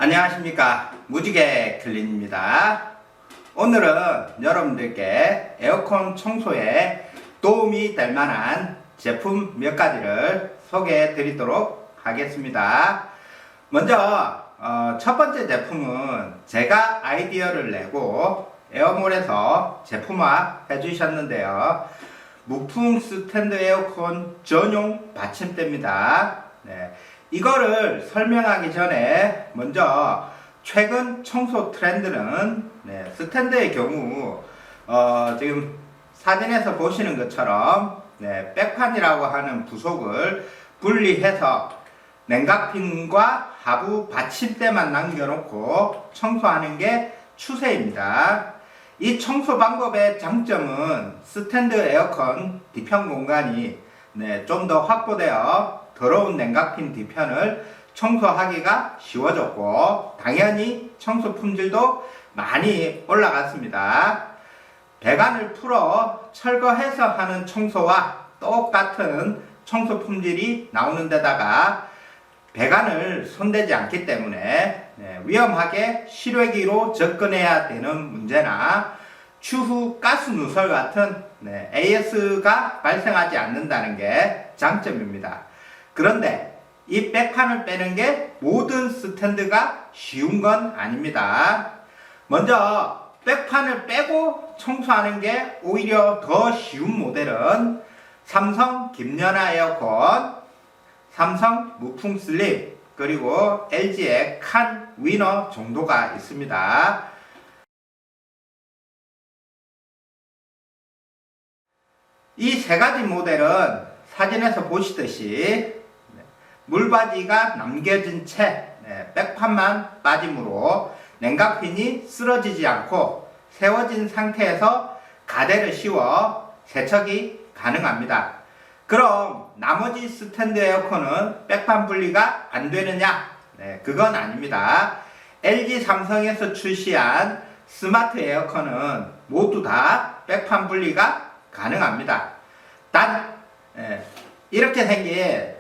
안녕하십니까, 무지개 클린입니다. 오늘은 여러분들께 에어컨 청소에 도움이 될 만한 제품 몇 가지를 소개해 드리도록 하겠습니다. 먼저 첫 번째 제품은 제가 아이디어를 내고 에어몰에서 제품화 해 주셨는데요, 무풍 스탠드 에어컨 전용 받침대입니다. 이거를 설명하기 전에 먼저 최근 청소 트렌드는 스탠드의 경우 지금 사진에서 보시는 것처럼 백판이라고 하는 부속을 분리해서 냉각핀과 하부 받침대만 남겨놓고 청소하는 게 추세입니다. 이 청소 방법의 장점은 스탠드 에어컨 뒤편 공간이 좀 더 확보되어 더러운 냉각핀 뒤편을 청소하기가 쉬워졌고, 당연히 청소 품질도 많이 올라갔습니다. 배관을 풀어 철거해서 하는 청소와 똑같은 청소 품질이 나오는 데다가 배관을 손대지 않기 때문에 위험하게 실외기로 접근해야 되는 문제나 추후 가스 누설 같은 AS가 발생하지 않는다는 게 장점입니다. 그런데 이 백판을 빼는 게 모든 스탠드가 쉬운 건 아닙니다. 먼저 백판을 빼고 청소하는 게 오히려 더 쉬운 모델은 삼성 김연아 에어컨, 삼성 무풍 슬립, 그리고 LG의 칸 위너 정도가 있습니다. 이 세 가지 모델은 사진에서 보시듯이 물바지가 남겨진 채 백판만 빠짐으로 냉각핀이 쓰러지지 않고 세워진 상태에서 가대를 씌워 세척이 가능합니다. 그럼 나머지 스탠드 에어컨은 백판 분리가 안 되느냐? 그건 아닙니다. LG 삼성에서 출시한 스마트 에어컨은 모두 다 백판 분리가 가능합니다. 단 이렇게 생긴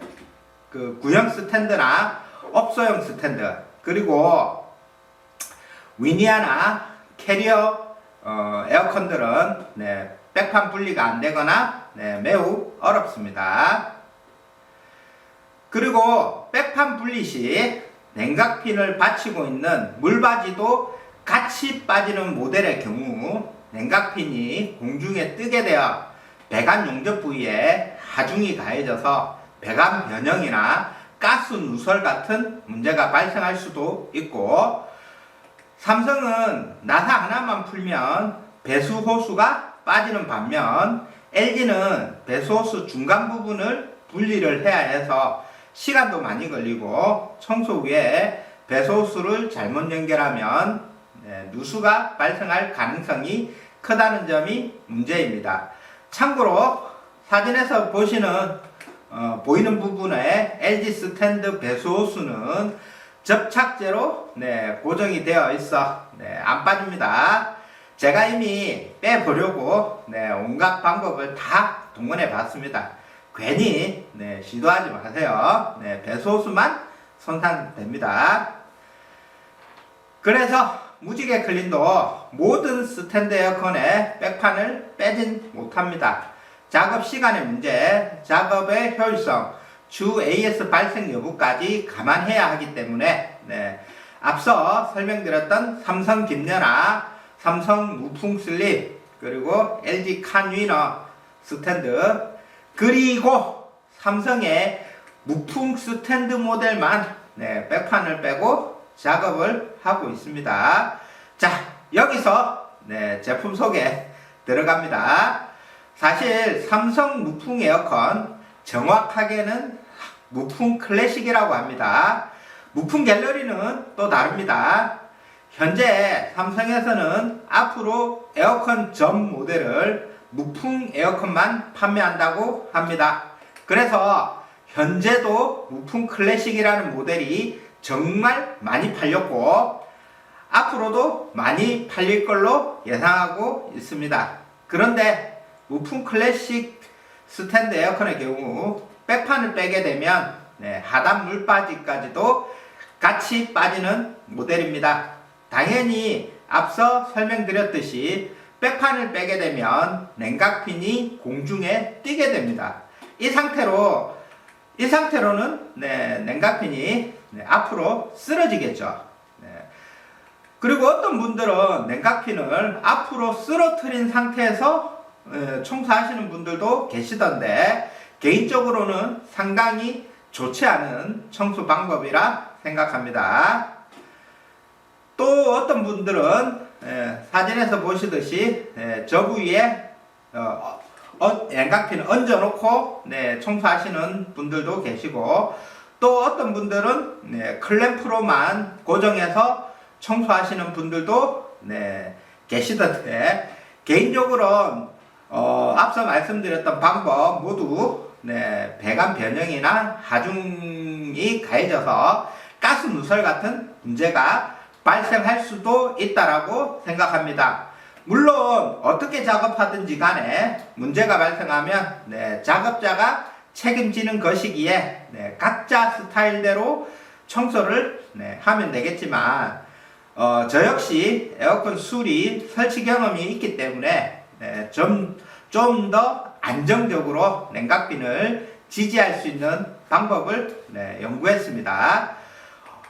그 구형 스탠드나 업소용 스탠드, 그리고 위니아나 캐리어 에어컨들은 백판 분리가 안 되거나 매우 어렵습니다. 그리고 백판 분리 시 냉각핀을 받치고 있는 물바지도 같이 빠지는 모델의 경우 냉각핀이 공중에 뜨게 되어 배관 용접 부위에 하중이 가해져서 배관 변형이나 가스 누설 같은 문제가 발생할 수도 있고, 삼성은 나사 하나만 풀면 배수 호수가 빠지는 반면 LG는 배수 호수 중간 부분을 분리를 해야 해서 시간도 많이 걸리고 청소 후에 배수 호수를 잘못 연결하면 누수가 발생할 가능성이 크다는 점이 문제입니다. 참고로 사진에서 보이는 부분에 LG 스탠드 배수 호수는 접착제로 고정이 되어 있어 안 빠집니다. 제가 이미 빼보려고 온갖 방법을 다 동원해 봤습니다. 괜히 시도하지 마세요. 배수 호수만 손상됩니다. 그래서 무지개 클린도 모든 스탠드 에어컨의 백판을 빼진 못합니다. 작업 시간의 문제, 작업의 효율성, 주 AS 발생 여부까지 감안해야 하기 때문에 앞서 설명드렸던 삼성 김연아, 삼성 무풍 슬립, 그리고 LG 칸 위너 스탠드, 그리고 삼성의 무풍 스탠드 모델만 백판을 빼고 작업을 하고 있습니다. 자, 여기서 제품 소개 들어갑니다. 사실 삼성 무풍 에어컨, 정확하게는 무풍 클래식이라고 합니다. 무풍 갤러리는 또 다릅니다. 현재 삼성에서는 앞으로 에어컨 전 모델을 무풍 에어컨만 판매한다고 합니다. 그래서 현재도 무풍 클래식이라는 모델이 정말 많이 팔렸고 앞으로도 많이 팔릴 걸로 예상하고 있습니다. 그런데 무풍 클래식 스탠드 에어컨의 경우 백판을 빼게 되면 하단 물바지까지도 같이 빠지는 모델입니다. 당연히 앞서 설명드렸듯이 백판을 빼게 되면 냉각핀이 공중에 뜨게 됩니다. 이 상태로는 냉각핀이 앞으로 쓰러지겠죠. 그리고 어떤 분들은 냉각핀을 앞으로 쓰러뜨린 상태에서 청소하시는 분들도 계시던데, 개인적으로는 상당히 좋지 않은 청소 방법이라 생각합니다. 또 어떤 분들은 사진에서 보시듯이 저 부위에 냉각핀을 얹어놓고 청소하시는 분들도 계시고, 또 어떤 분들은 클램프로만 고정해서 청소하시는 분들도 계시던데, 개인적으로 앞서 말씀드렸던 방법 모두 배관 변형이나 하중이 가해져서 가스 누설 같은 문제가 발생할 수도 있다라고 생각합니다. 물론 어떻게 작업하든지 간에 문제가 발생하면 작업자가 책임지는 것이기에 각자 스타일대로 청소를 하면 되겠지만, 저 역시 에어컨 수리 설치 경험이 있기 때문에 좀 더 안정적으로 냉각핀을 지지할 수 있는 방법을 연구했습니다.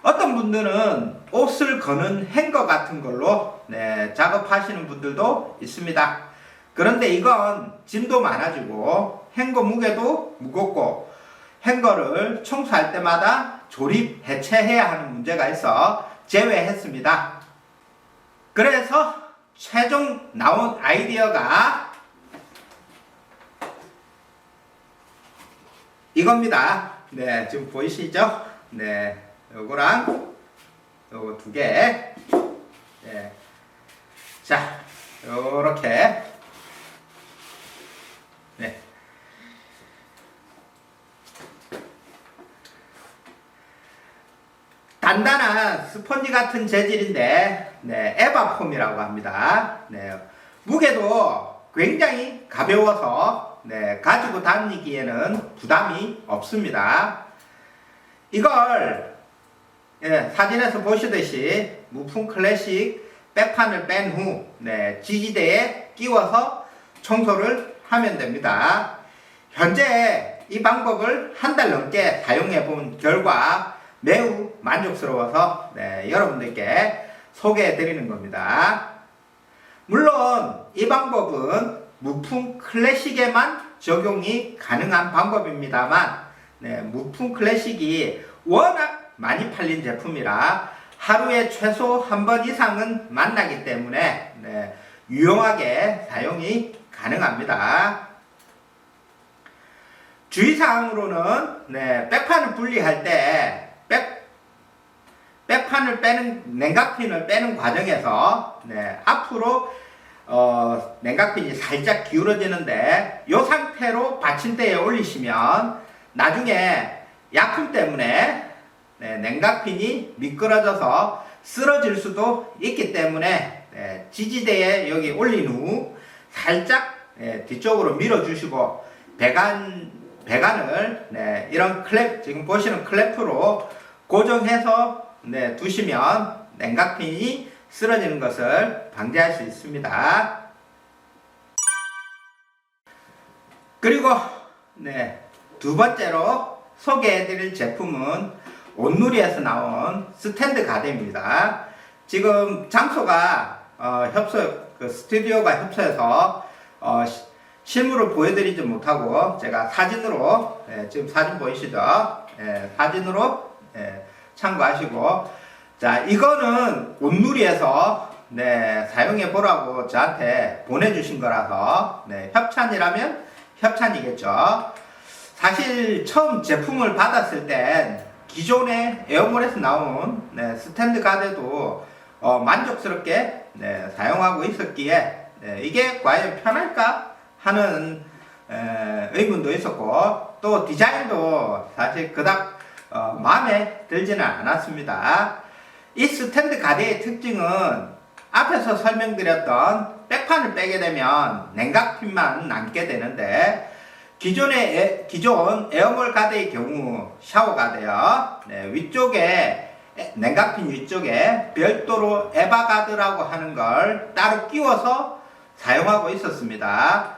어떤 분들은 옷을 거는 행거 같은 걸로 작업하시는 분들도 있습니다. 그런데 이건 짐도 많아지고 행거 무게도 무겁고 행거를 청소할 때마다 조립 해체해야 하는 문제가 있어 제외했습니다. 그래서 최종 나온 아이디어가 이겁니다. 지금 보이시죠? 요거랑 요거 두 개. 자, 요렇게. 단단한 스펀지 같은 재질인데, 에바폼이라고 합니다. 무게도 굉장히 가벼워서 가지고 다니기에는 부담이 없습니다. 이걸 사진에서 보시듯이 무풍 클래식 백판을 뺀 후 지지대에 끼워서 청소를 하면 됩니다. 현재 이 방법을 한 달 넘게 사용해 본 결과 매우 만족스러워서 여러분들께 소개해 드리는 겁니다. 물론 이 방법은 무풍 클래식에만 적용이 가능한 방법입니다만, 무풍 클래식이 워낙 많이 팔린 제품이라 하루에 최소 한 번 이상은 만나기 때문에 유용하게 사용이 가능합니다. 주의사항으로는 백판을 분리할 때 백판을 빼는 냉각핀을 빼는 과정에서 앞으로 냉각핀이 살짝 기울어지는데, 이 상태로 받침대에 올리시면 나중에 약품 때문에 냉각핀이 미끄러져서 쓰러질 수도 있기 때문에 지지대에 여기 올린 후 살짝 뒤쪽으로 밀어주시고, 배관을 이런 클랩, 지금 보시는 클랩으로 고정해서 두시면 냉각핀이 쓰러지는 것을 방지할 수 있습니다. 그리고 두 번째로 소개해드릴 제품은 온누리에서 나온 스탠드 가드입니다. 지금 장소가 스튜디오가 협소해서 실물을 보여드리지 못하고 제가 사진으로, 지금 사진 보이시죠? 사진으로 참고하시고, 자, 이거는 온누리에서 사용해 보라고 저한테 보내주신 거라서 협찬이라면 협찬이겠죠. 사실 처음 제품을 받았을 땐 기존의 에어몰에서 나온 스탠드 가드도 만족스럽게 사용하고 있었기에 이게 과연 편할까 하는 의문도 있었고, 또 디자인도 사실 그닥 마음에 들지는 않았습니다. 이 스탠드 가드의 특징은 앞에서 설명드렸던 백판을 빼게 되면 냉각핀만 남게 되는데, 기존 에어몰 가드의 경우 샤워 가드요, 위쪽에 냉각핀 위쪽에 별도로 에바가드라고 하는 걸 따로 끼워서 사용하고 있었습니다.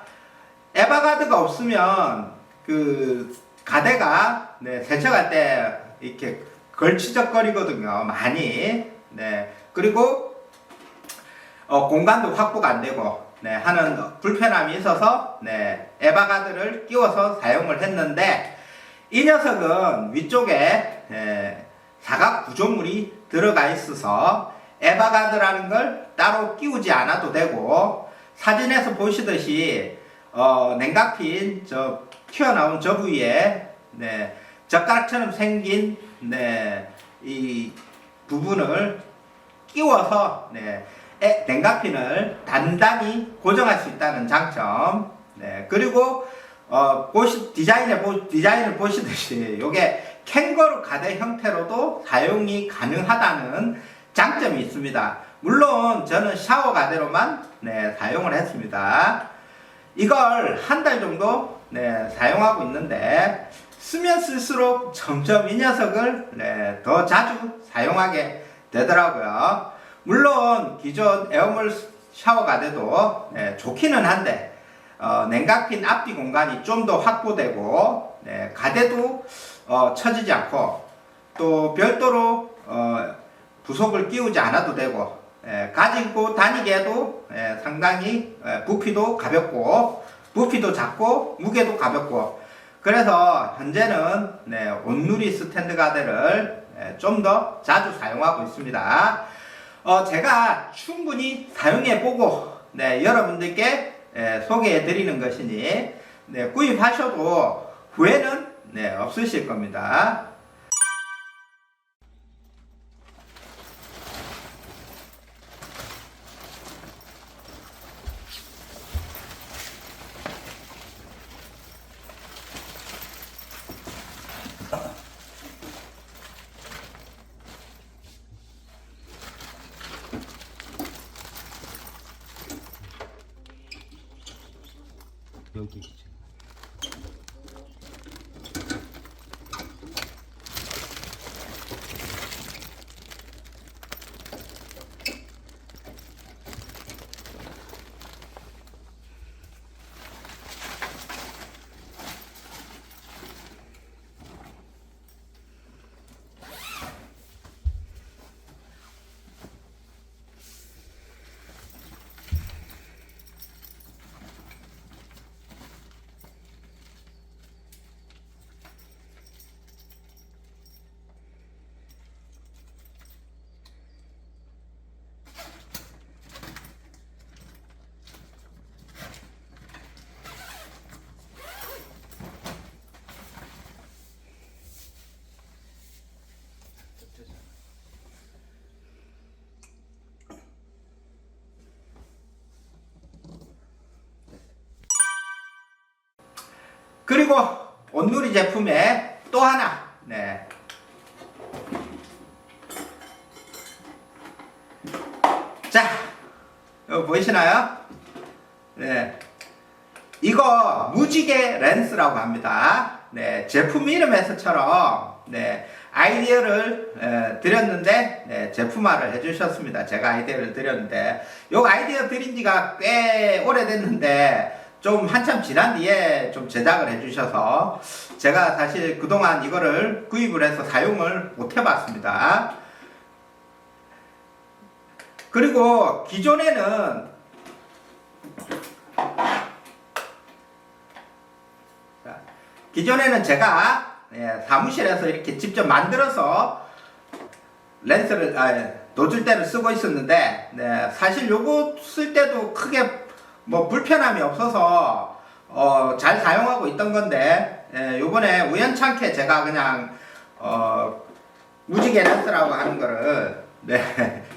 에바가드가 없으면 그 가대가 세척할 때 이렇게 걸치적거리거든요. 많이. 그리고 공간도 확보가 안 되고 하는 불편함이 있어서 에바가드를 끼워서 사용을 했는데, 이 녀석은 위쪽에 사각 구조물이 들어가 있어서 에바가드라는 걸 따로 끼우지 않아도 되고, 사진에서 보시듯이 냉각핀 튀어나온 저 부위에 젓가락처럼 생긴 이 부분을 끼워서 냉각핀을 단단히 고정할 수 있다는 장점. 그리고 디자인을 보시듯이 이게 캥거루 가대 형태로도 사용이 가능하다는 장점이 있습니다. 물론 저는 샤워 가대로만 사용을 했습니다. 이걸 한 달 정도 사용하고 있는데, 쓰면 쓸수록 점점 이 녀석을 더 자주 사용하게 되더라고요. 물론 기존 에어물 샤워 가대도 좋기는 한데 냉각핀 앞뒤 공간이 좀 더 확보되고 가대도 처지지 않고, 또 별도로 부속을 끼우지 않아도 되고, 가지고 다니기에도 상당히 부피도 가볍고, 부피도 작고, 무게도 가볍고, 그래서 현재는 온누리 스탠드 가대를 좀 더 자주 사용하고 있습니다. 제가 충분히 사용해보고 여러분들께 소개해 드리는 것이니 구입하셔도 후회는 없으실 겁니다. 여기 있죠. 그리고 온누리 제품에 또 하나, 자, 여기 보이시나요? 이거 무지개 렌스라고 합니다. 제품 이름에서처럼 아이디어를 드렸는데 제품화를 해주셨습니다. 제가 아이디어를 드렸는데, 요 아이디어 드린 지가 꽤 오래됐는데 좀 한참 지난 뒤에 좀 제작을 해주셔서 제가 사실 그동안 이거를 구입을 해서 사용을 못 해봤습니다. 그리고 기존에는 제가 사무실에서 이렇게 직접 만들어서 렌스를 노즐대를 쓰고 있었는데, 사실 요거 쓸 때도 크게 뭐 불편함이 없어서 잘 사용하고 있던 건데, 요번에 우연찮게 제가 그냥 무지개 렌스라고 하는 거를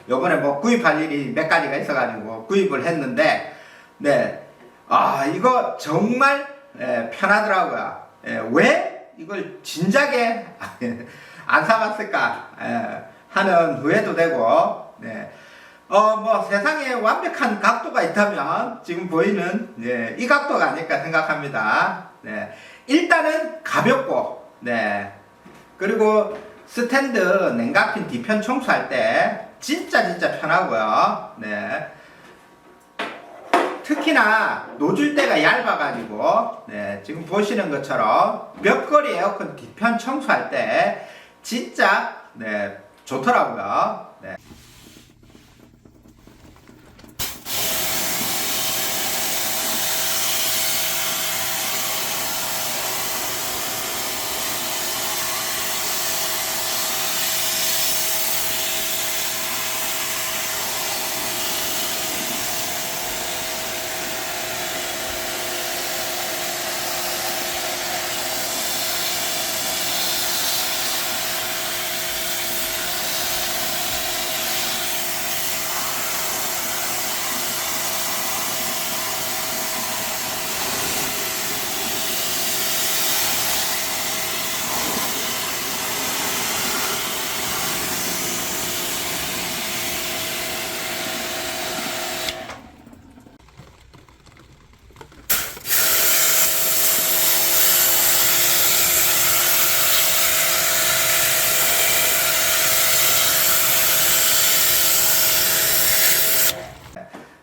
요번에 뭐 구입할 일이 몇 가지가 있어가지고 구입을 했는데, 이거 정말 편하더라고요. 왜 이걸 진작에 안 사봤을까 하는 후회도 되고, 뭐 세상에 완벽한 각도가 있다면 지금 보이는 이 각도가 아닐까 생각합니다. 일단은 가볍고, 그리고 스탠드 냉각핀 뒤편 청소할 때 진짜 편하고요. 네. 특히나 노즐대가 얇아가지고 네, 지금 보시는 것처럼 벽걸이 에어컨 뒤편 청소할 때 진짜 네, 좋더라고요. 네.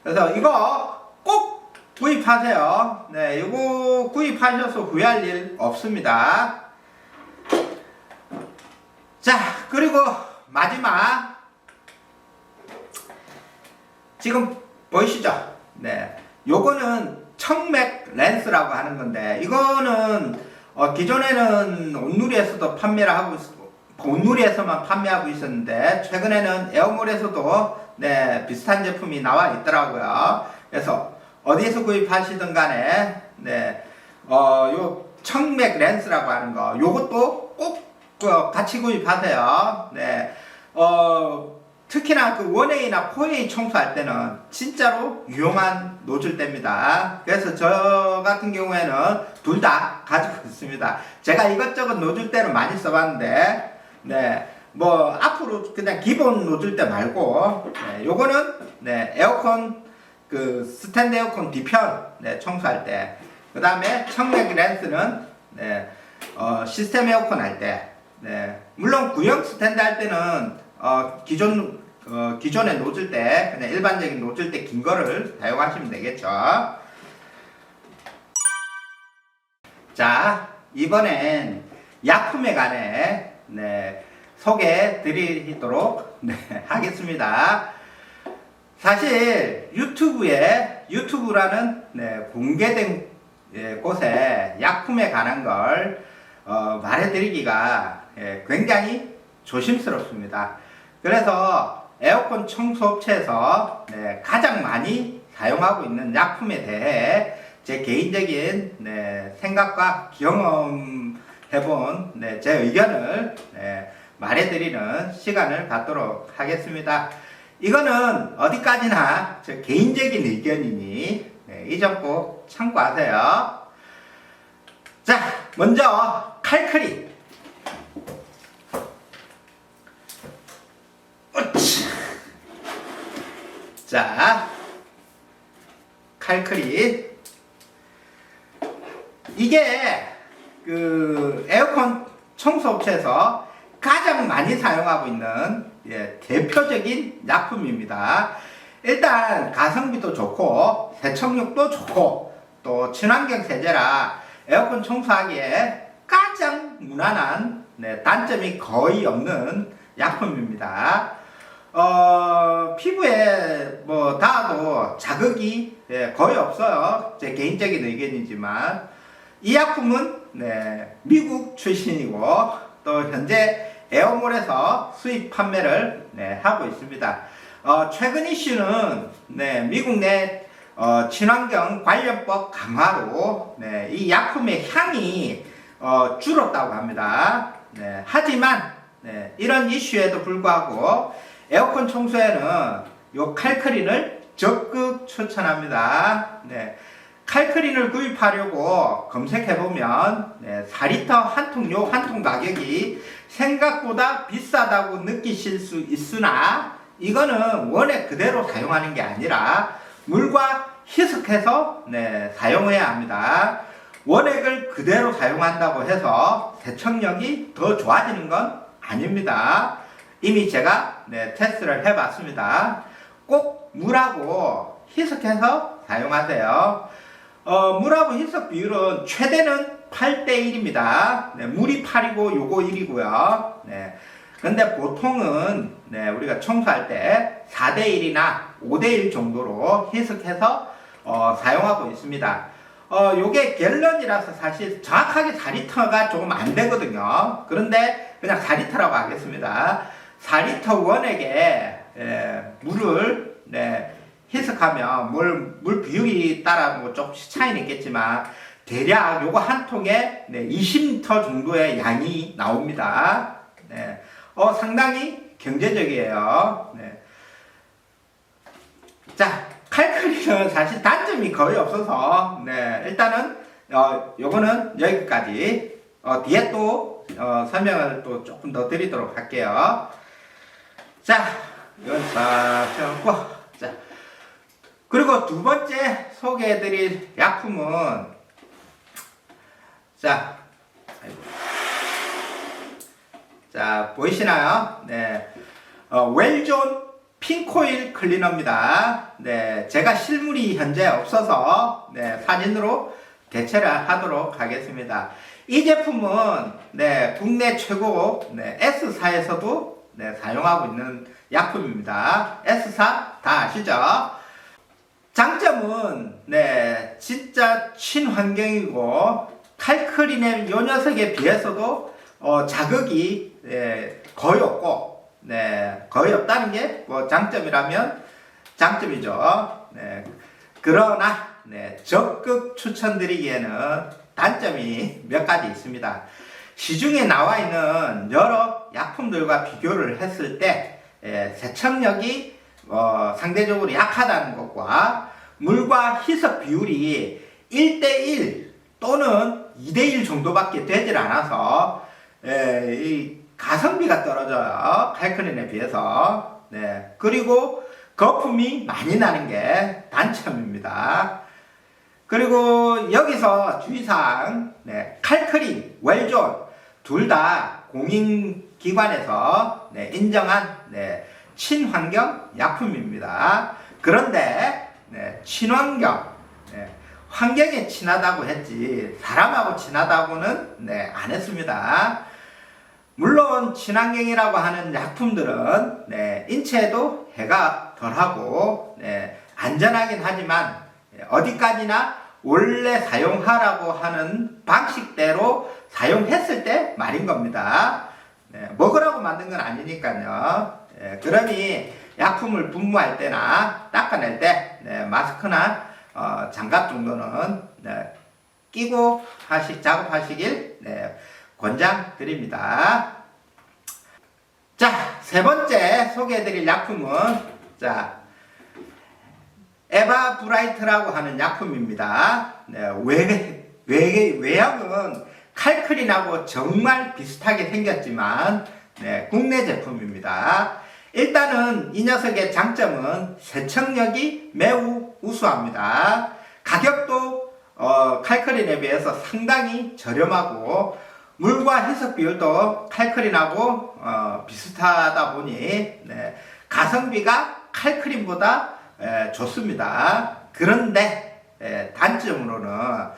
그래서 이거 꼭 구입하세요. 네, 이거 구입하셔서 후회할 일 없습니다. 자, 그리고 마지막 지금 보이시죠? 네, 요거는 청맥 렌스라고 하는 건데 이거는 기존에는 온누리에서도 판매를 하고 온누리에서만 판매하고 있었는데 최근에는 에어몰에서도 네, 비슷한 제품이 나와 있더라고요. 그래서 어디에서 구입하시든 간에 네, 요 청맥 렌스라고 하는 거 요것도 꼭 같이 구입하세요. 네, 특히나 그 1A나 4A 청소할 때는 진짜로 유용한 노즐대입니다. 그래서 저 같은 경우에는 둘 다 가지고 있습니다. 제가 이것저것 노즐대를 많이 써봤는데 네, 뭐 앞으로 그냥 기본 노즐대 말고 네, 요거는 네, 에어컨 그 스탠드 에어컨 뒤편 네, 청소할 때, 그 다음에 청맥 렌스는 네, 시스템 에어컨 할 때, 네, 물론 구형 스탠드 할 때는 기존의 노즐대 그냥 일반적인 노즐대 긴 거를 사용하시면 되겠죠. 자, 이번엔 약품에 관해 네, 소개해 드리도록 네, 하겠습니다. 사실 유튜브라는 네, 공개된 곳에 약품에 관한 걸 말해드리기가 굉장히 조심스럽습니다. 그래서 에어컨 청소업체에서 네, 가장 많이 사용하고 있는 약품에 대해 제 개인적인 네, 생각과 경험해본 네, 제 의견을 네, 말해드리는 시간을 갖도록 하겠습니다. 이거는 어디까지나 제 개인적인 의견이니 네, 이 점 꼭 참고하세요. 자, 먼저 칼크리. 자, 칼크리. 이게 그 에어컨 청소업체에서 가장 많이 사용하고 있는 대표적인 약품입니다. 일단 가성비도 좋고 세척력도 좋고 또 친환경 세제라 에어컨 청소하기에 가장 무난한 단점이 거의 없는 약품입니다. 피부에 뭐 닿아도 자극이 거의 없어요. 제 개인적인 의견이지만 이 약품은 미국 출신이고 또 현재 에어몰에서 수입 판매를 하고 있습니다. 최근 이슈는 미국 내 친환경 관련법 강화로 이 약품의 향이 줄었다고 합니다. 하지만 이런 이슈에도 불구하고 에어컨 청소에는 요 칼크린을 적극 추천합니다. 칼크린을 구입하려고 검색해보면 4리터 한 통, 요 한 통 가격이 생각보다 비싸다고 느끼실 수 있으나 이거는 원액 그대로 사용하는 게 아니라 물과 희석해서 사용해야 합니다. 원액을 그대로 사용한다고 해서 세척력이 더 좋아지는 건 아닙니다. 이미 제가 테스트를 해봤습니다. 꼭 물하고 희석해서 사용하세요. 물하고 희석 비율은 최대는 8대1입니다. 물이 8이고 요거 1이고요. 근데 보통은 우리가 청소할 때 4대1이나 5대1 정도로 희석해서 사용하고 있습니다. 요게 갤런이라서 사실 정확하게 4리터가 조금 안 되거든요. 그런데 그냥 4리터라고 하겠습니다. 4리터 원액에 물을 희석하면 물 비율이 따라 뭐 조금씩 차이는 있겠지만 대략 요거 한 통에 20리터 정도의 양이 나옵니다. 상당히 경제적이에요. 자, 칼크리는 사실 단점이 거의 없어서 일단은 요거는 여기까지. 뒤에 또 설명을 또 조금 더 드리도록 할게요. 자, 이건 싹 펴놓고, 자, 그리고 두 번째 소개해드릴 약품은, 자, 자, 보이시나요? 웰존 핑코일 클리너입니다. 제가 실물이 현재 없어서 사진으로 대체를 하도록 하겠습니다. 이 제품은 국내 최고 S사에서도 사용하고 있는 약품입니다. S사 다 아시죠? 장점은 진짜 친환경이고 칼크린의 요 녀석에 비해서도 자극이 거의 없고 거의 없다는 게 뭐 장점이라면 장점이죠. 그러나 적극 추천드리기에는 단점이 몇 가지 있습니다. 시중에 나와 있는 여러 약품들과 비교를 했을 때 세척력이 상대적으로 약하다는 것과 물과 희석 비율이 1대1 또는 2대1 정도밖에 되질 않아서 이 가성비가 떨어져요. 칼크린에 비해서. 그리고 거품이 많이 나는 게 단점입니다. 그리고 여기서 주의사항, 칼크린, 웰존 둘 다 공인기관에서 인정한 친환경 약품입니다. 그런데 친환경, 환경에 친하다고 했지 사람하고 친하다고는 안 했습니다. 물론 친환경이라고 하는 약품들은 인체에도 해가 덜하고 안전하긴 하지만 어디까지나 원래 사용하라고 하는 방식대로 사용했을 때 말인 겁니다. 먹으라고 만든 건 아니니까요. 그러니 약품을 분무할 때나 닦아낼 때 마스크나 장갑 정도는 끼고 작업하시길 권장드립니다. 자, 세 번째 소개해드릴 약품은 에바브라이트라고 하는 약품입니다. 외형은 칼크린하고 정말 비슷하게 생겼지만 국내 제품입니다. 일단은 이 녀석의 장점은 세척력이 매우 우수합니다. 가격도 칼크린에 비해서 상당히 저렴하고 물과 희석 비율도 칼크린하고 비슷하다 보니 가성비가 칼크린보다 좋습니다. 그런데 단점으로는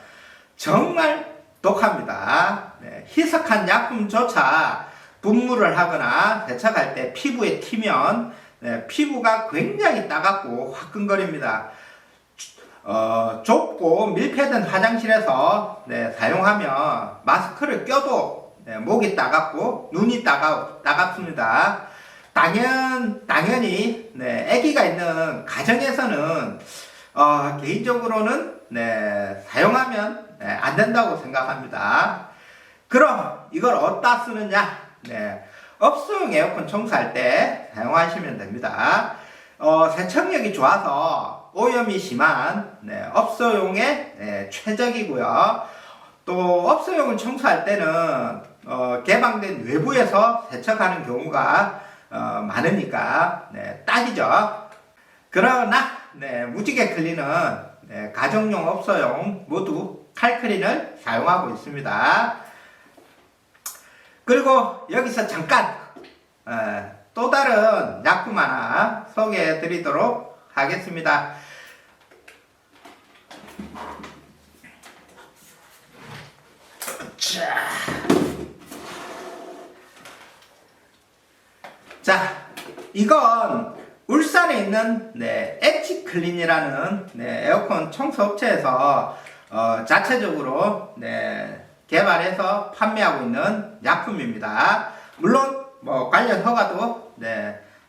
정말 독합니다. 희석한 약품조차 분무를 하거나 세척할 때 피부에 튀면 피부가 굉장히 따갑고 화끈거립니다. 좁고 밀폐된 화장실에서 사용하면 마스크를 껴도 목이 따갑고 눈이 따갑습니다. 당연히 아기가 있는 가정에서는 개인적으로는 사용하면 안 된다고 생각합니다. 그럼 이걸 어디다 쓰느냐? 업소용 에어컨 청소할 때 사용하시면 됩니다. 세척력이 좋아서 오염이 심한 업소용에 최적이고요. 또 업소용을 청소할 때는 개방된 외부에서 세척하는 경우가 많으니까 딱이죠. 그러나 무지개 클린은 가정용, 업소용 모두 칼크린을 사용하고 있습니다. 그리고 여기서 잠깐 또 다른 약품 하나 소개해 드리도록 하겠습니다. 자, 이건 울산에 있는 엣지클린이라는 에어컨 청소업체에서 자체적으로 개발해서 판매하고 있는 약품입니다. 물론 뭐 관련 허가도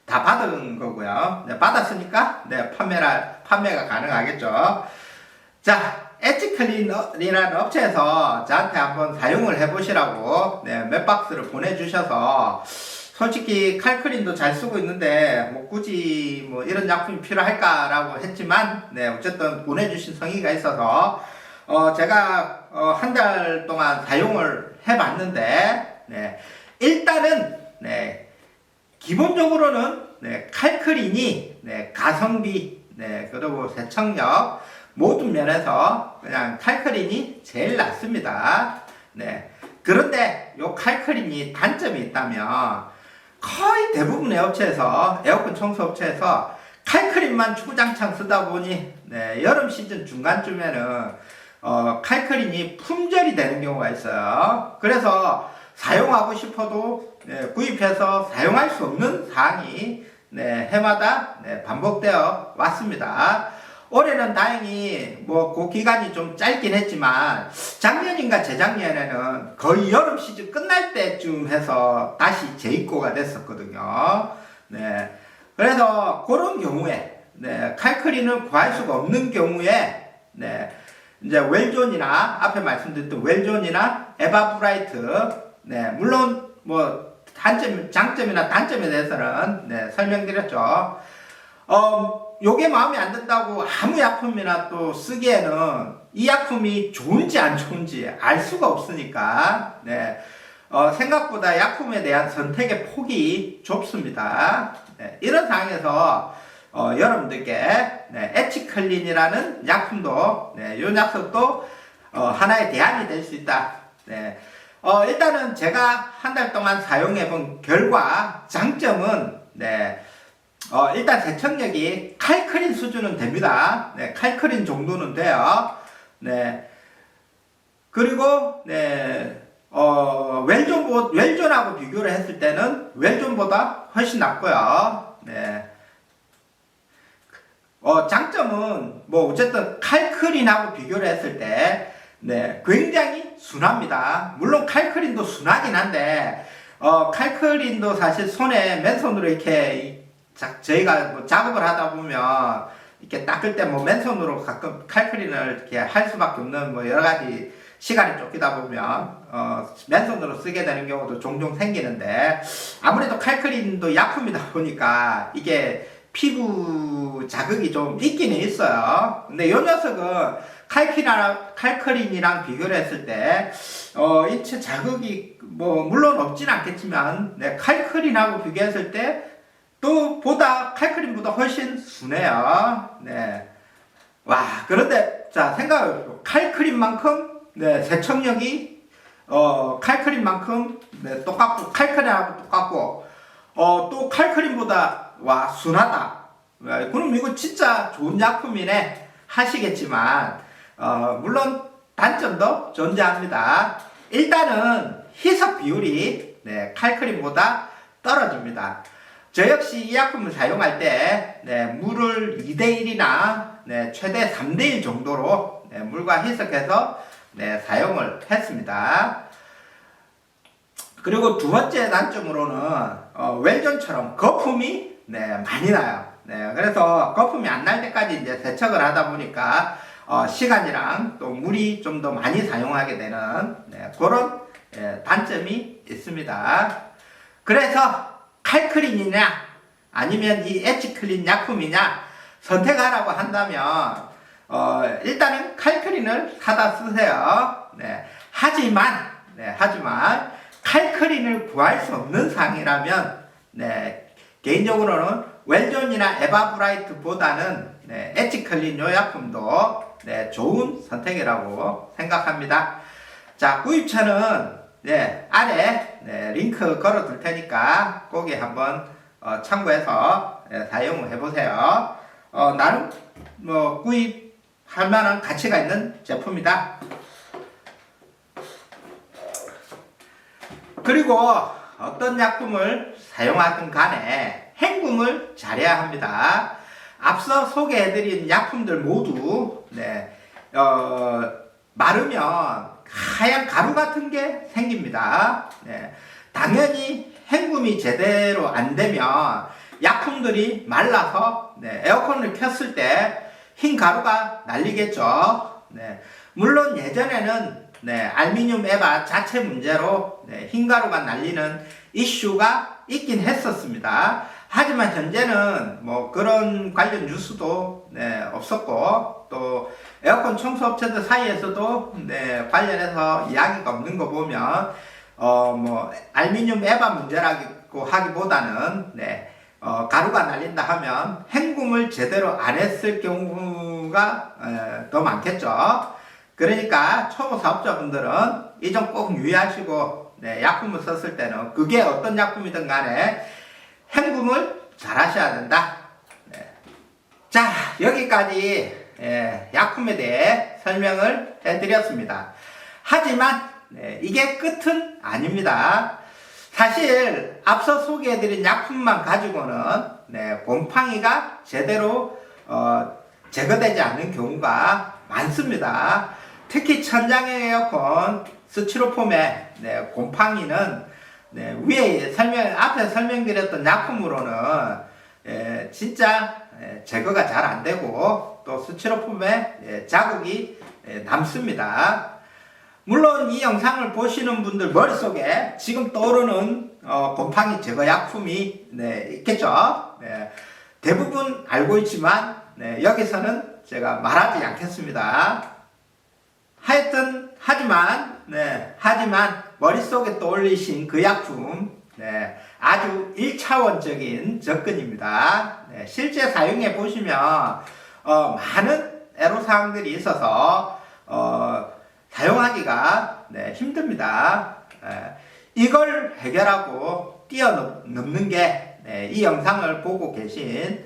다 받은 거고요. 받았으니까 판매가 가능하겠죠. 자, 엣지클린이라는 업체에서 저한테 한번 사용을 해보시라고 몇 박스를 보내주셔서, 솔직히 칼크린도 잘 쓰고 있는데 뭐 굳이 뭐 이런 약품이 필요할까라고 했지만 어쨌든 보내주신 성의가 있어서 제가 한 달 동안 사용을 해봤는데 일단은 기본적으로는 칼크린이 가성비 그리고 세척력 모든 면에서 그냥 칼크린이 제일 낫습니다. 그런데 요 칼크린이 단점이 있다면, 거의 대부분의 업체에서, 에어컨 청소 업체에서 칼크린만 주구장창 쓰다 보니 여름 시즌 중간쯤에는 칼크린이 품절이 되는 경우가 있어요. 그래서 사용하고 싶어도 구입해서 사용할 수 없는 사항이 해마다 반복되어 왔습니다. 올해는 다행히 뭐 그 기간이 좀 짧긴 했지만 작년인가 재작년에는 거의 여름 시즌 끝날 때쯤 해서 다시 재입고가 됐었거든요. 그래서 그런 경우에 칼크린을 구할 수가 없는 경우에 이제 웰존이나 앞에 말씀드렸던 웰존이나 에바브라이트 물론 뭐 장점이나 단점에 대해서는 설명드렸죠. 요게 마음에 안 든다고 아무 약품이나 또 쓰기에는 이 약품이 좋은지 안 좋은지 알 수가 없으니까 생각보다 약품에 대한 선택의 폭이 좁습니다. 이런 상황에서 여러분들께 엣지클린이라는 약품도 요 녀석도 하나의 대안이 될 수 있다. 일단은 제가 한 달 동안 사용해 본 결과 장점은 일단 세척력이 칼크린 수준은 됩니다. 칼크린 정도는 돼요. 그리고 웰존하고 비교를 했을 때는 웰존보다 훨씬 낫고요. 장점은 뭐 어쨌든 칼크린하고 비교를 했을 때 굉장히 순합니다. 물론 칼크린도 순하긴 한데 칼크린도 사실 손에 맨손으로 이렇게 저희가 뭐 작업을 하다 보면 이렇게 닦을 때 뭐 맨손으로 가끔 칼크린을 이렇게 할 수밖에 없는 뭐 여러 가지 시간이 쫓기다 보면 맨손으로 쓰게 되는 경우도 종종 생기는데, 아무래도 칼크린도 약품이다 보니까 이게 피부 자극이 좀 있기는 있어요. 근데 이 녀석은 칼크린이랑 비교를 했을 때 인체 자극이 뭐 물론 없진 않겠지만 칼크린하고 비교했을 때 또 칼크린보다 훨씬 순해요. 와, 그런데 자 생각해보세요. 칼크린만큼 세척력이 칼크린만큼 똑같고, 칼크린하고 똑같고 또 칼크린보다 순하다. 그럼 이거 진짜 좋은 약품이네 하시겠지만 물론 단점도 존재합니다. 일단은 희석 비율이 칼크린보다 떨어집니다. 저 역시 이 약품을 사용할 때 물을 2대1이나 최대 3대1 정도로 물과 희석해서 사용을 했습니다. 그리고 두 번째 단점으로는 웰존처럼 거품이 많이 나요. 그래서 거품이 안 날 때까지 이제 세척을 하다 보니까 시간이랑 또 물이 좀 더 많이 사용하게 되는 그런 단점이 있습니다. 그래서 칼크린이냐 아니면 이 엣지클린 약품이냐 선택하라고 한다면 일단은 칼크린을 사다 쓰세요. 하지만 칼크린을 구할 수 없는 상이라면 개인적으로는 웰존이나 에바브라이트보다는 엣지클린 요 약품도 좋은 선택이라고 생각합니다. 자, 구입처는 네, 아래 네, 링크 걸어 둘 테니까 거기 한번 참고해서 사용을 해보세요. 나름 뭐 구입할 만한 가치가 있는 제품이다. 그리고 어떤 약품을 사용하든 간에 헹굼을 잘해야 합니다. 앞서 소개해드린 약품들 모두 네, 마르면 하얀 가루 같은 게 생깁니다. 네, 당연히 헹굼이 제대로 안 되면 약품들이 말라서 네, 에어컨을 켰을 때 흰 가루가 날리겠죠. 네, 물론 예전에는 네, 알루미늄 에바 자체 문제로 네, 흰 가루가 날리는 이슈가 있긴 했었습니다. 하지만 현재는 뭐 그런 관련 뉴스도 네, 없었고 또 에어컨 청소업체들 사이에서도 네, 관련해서 이야기가 없는 거 보면 뭐 알루미늄 에바 문제라고 하기보다는 네, 가루가 날린다 하면 헹굼을 제대로 안 했을 경우가 더 많겠죠. 그러니까 초보 사업자분들은 이 점 꼭 유의하시고 네, 약품을 썼을 때는 그게 어떤 약품이든 간에 헹굼을 잘 하셔야 된다. 네. 자, 여기까지 약품에 대해 설명을 해드렸습니다. 하지만 네, 이게 끝은 아닙니다. 사실 앞서 소개해드린 약품만 가지고는 네, 곰팡이가 제대로 제거되지 않는 경우가 많습니다. 특히 천장형 에어컨 스티로폼의 네, 곰팡이는 네, 위에 앞에 설명드렸던 약품으로는 진짜 제거가 잘 안되고 또 스티로폼에 자국이 남습니다. 물론 이 영상을 보시는 분들 머릿속에 지금 떠오르는 곰팡이 제거 약품이 네, 있겠죠. 네, 대부분 알고 있지만 네, 여기서는 제가 말하지 않겠습니다. 하지만 머릿속에 떠올리신 그 약품 네, 아주 1차원적인 접근입니다. 네, 실제 사용해 보시면 많은 애로사항들이 있어서 사용하기가 네, 힘듭니다. 이걸 해결하고 뛰어넘는 게 이 영상을 보고 계신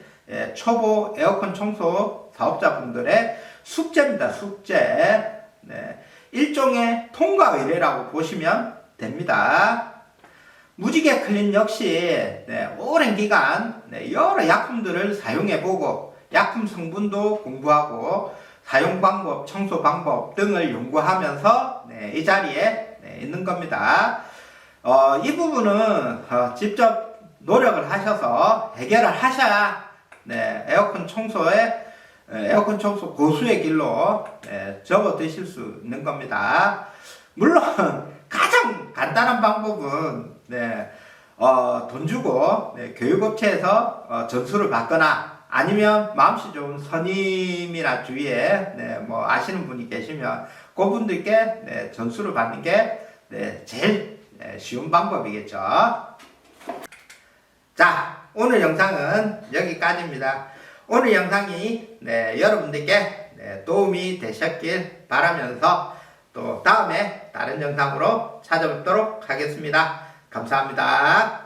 초보 에어컨 청소 사업자분들의 숙제입니다. 숙제. 네, 일종의 통과 의뢰라고 보시면 됩니다. 무지개 클린 역시 오랜 기간 여러 약품들을 사용해보고 약품 성분도 공부하고 사용 방법, 청소 방법 등을 연구하면서 이 자리에 있는 겁니다. 이 부분은 직접 노력을 하셔서 해결을 하셔야 에어컨 청소 고수의 길로 접어드실 수 있는 겁니다. 물론 가장 간단한 방법은 돈 주고 교육업체에서 전수를 받거나 아니면 마음씨 좋은 선임이나 주위에 뭐 아시는 분이 계시면 그분들께 전수를 받는 게 제일 쉬운 방법이겠죠. 자, 오늘 영상은 여기까지입니다. 오늘 영상이 여러분들께 도움이 되셨길 바라면서 또 다음에 다른 영상으로 찾아뵙도록 하겠습니다. 감사합니다.